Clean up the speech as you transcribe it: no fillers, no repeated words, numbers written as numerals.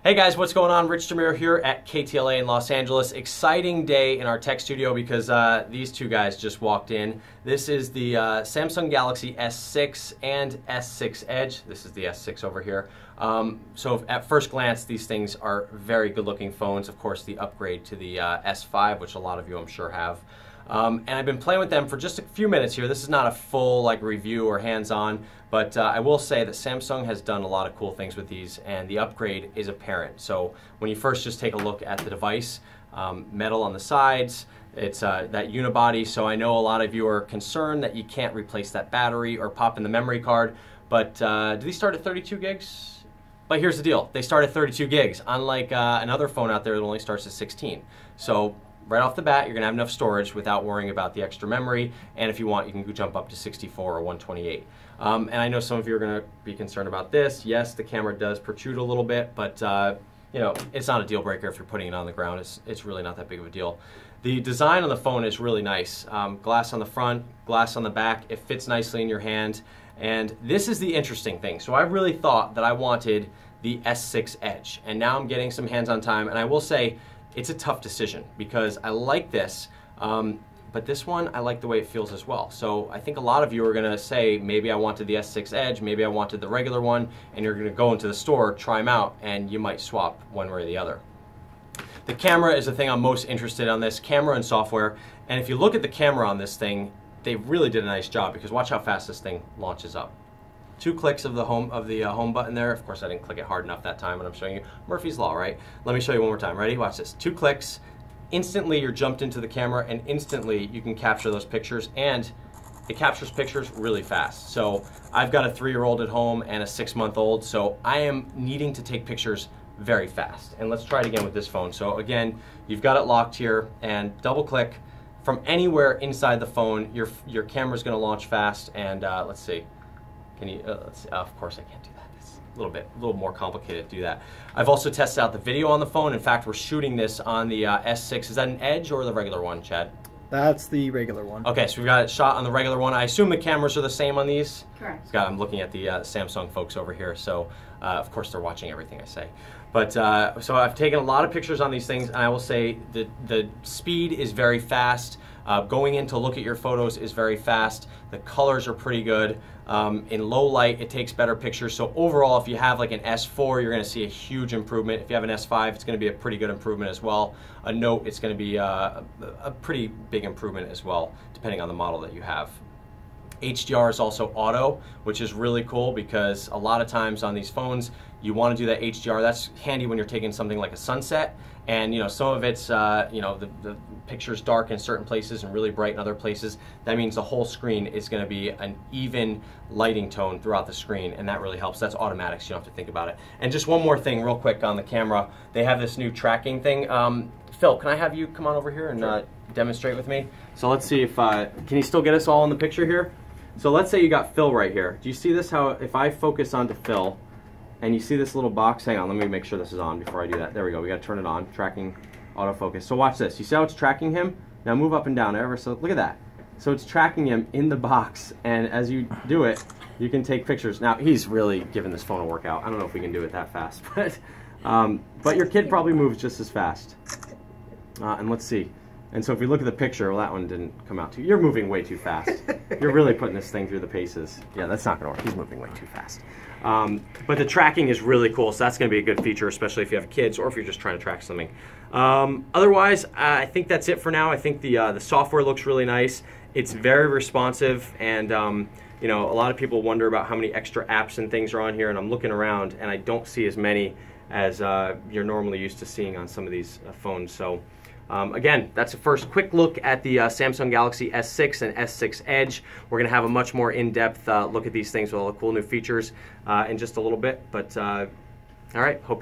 Hey guys, what's going on? Rich DeMuro here at KTLA in Los Angeles. Exciting day in our tech studio because these two guys just walked in. This is the Samsung Galaxy S6 and S6 Edge. This is the S6 over here. So at first glance, these things are very good looking phones. Of course, the upgrade to the S5, which a lot of you I'm sure have. And I've been playing with them for just a few minutes here. This is not a full review or hands-on, but I will say that Samsung has done a lot of cool things with these, and the upgrade is apparent. So when you first just take a look at the device, metal on the sides, it's that unibody, so I know a lot of you are concerned that you can't replace that battery or pop in the memory card, but do these start at 32 gigs? But here's the deal, they start at 32 gigs, unlike another phone out there that only starts at 16. So right off the bat, you're going to have enough storage without worrying about the extra memory, and if you want, you can jump up to 64 or 128. And I know some of you are going to be concerned about this. Yes, the camera does protrude a little bit, but you know, it's not a deal breaker if you're putting it on the ground. It's really not that big of a deal. The design on the phone is really nice. Glass on the front, glass on the back. It fits nicely in your hand, and this is the interesting thing. So I really thought that I wanted the S6 Edge, and now I'm getting some hands-on time, and I will say, it's a tough decision because I like this, but this one I like the way it feels as well. So I think a lot of you are going to say, maybe I wanted the S6 Edge, maybe I wanted the regular one, and you're going to go into the store, try them out, and you might swap one way or the other. The camera is the thing I'm most interested in on this, camera and software, and if you look at the camera on this thing, they really did a nice job because watch how fast this thing launches up. 2 clicks of the home button there. Of course, I didn't click it hard enough that time when I'm showing you Murphy's Law, right? Let me show you one more time. Ready? Watch this. 2 clicks. Instantly, you're jumped into the camera, and instantly you can capture those pictures, and it captures pictures really fast. So I've got a 3-year-old at home and a 6-month-old, so I am needing to take pictures very fast. And let's try it again with this phone. So again, you've got it locked here, and double click from anywhere inside the phone. Your camera's going to launch fast, and let's see. Can you, let's see. Of course I can't do that. It's a little more complicated to do that. I've also tested out the video on the phone. In fact, we're shooting this on the S6. Is that an Edge or the regular one, Chad? That's the regular one. Okay, so we've got it shot on the regular one. I assume the cameras are the same on these? Correct. I'm looking at the Samsung folks over here, so of course they're watching everything I say. But so I've taken a lot of pictures on these things, and I will say the speed is very fast. Going in to look at your photos is very fast. The colors are pretty good. In low light, it takes better pictures. So overall, if you have like an S4, you're going to see a huge improvement. If you have an S5, it's going to be a pretty good improvement as well. A Note, it's going to be a pretty big improvement as well, depending on the model that you have. HDR is also auto, which is really cool because a lot of times on these phones, you want to do that HDR. That's handy when you're taking something like a sunset, and you know, some of it's you know, the picture's dark in certain places and really bright in other places. That means the whole screen is going to be an even lighting tone throughout the screen, and that really helps. That's automatic, so you don't have to think about it. And just one more thing real quick on the camera. They have this new tracking thing. Phil, can I have you come on over here and sure. Demonstrate with me? So let's see if, can you still get us all in the picture here? So let's say you got Phil right here. Do you see this, how if I focus onto Phil, and you see this little box, hang on, let me make sure this is on before I do that. There we go, we gotta turn it on, tracking autofocus. So watch this, you see how it's tracking him? Now move up and down ever so, look at that. So it's tracking him in the box, and as you do it, you can take pictures. Now he's really giving this phone a workout. I don't know if we can do it that fast, but your kid probably moves just as fast. And let's see. And so if we look at the picture, well, that one didn't come out too. You're moving way too fast. You're really putting this thing through the paces. Yeah, that's not going to work. He's moving way too fast. But the tracking is really cool, so that's going to be a good feature, especially if you have kids or if you're just trying to track something. Otherwise, I think that's it for now. I think the software looks really nice. It's very responsive, and you know, a lot of people wonder about how many extra apps and things are on here, and I'm looking around, and I don't see as many as you're normally used to seeing on some of these phones. So. Again, that's a first quick look at the Samsung Galaxy S6 and S6 Edge. We're going to have a much more in-depth look at these things with all the cool new features in just a little bit. But all right, hope you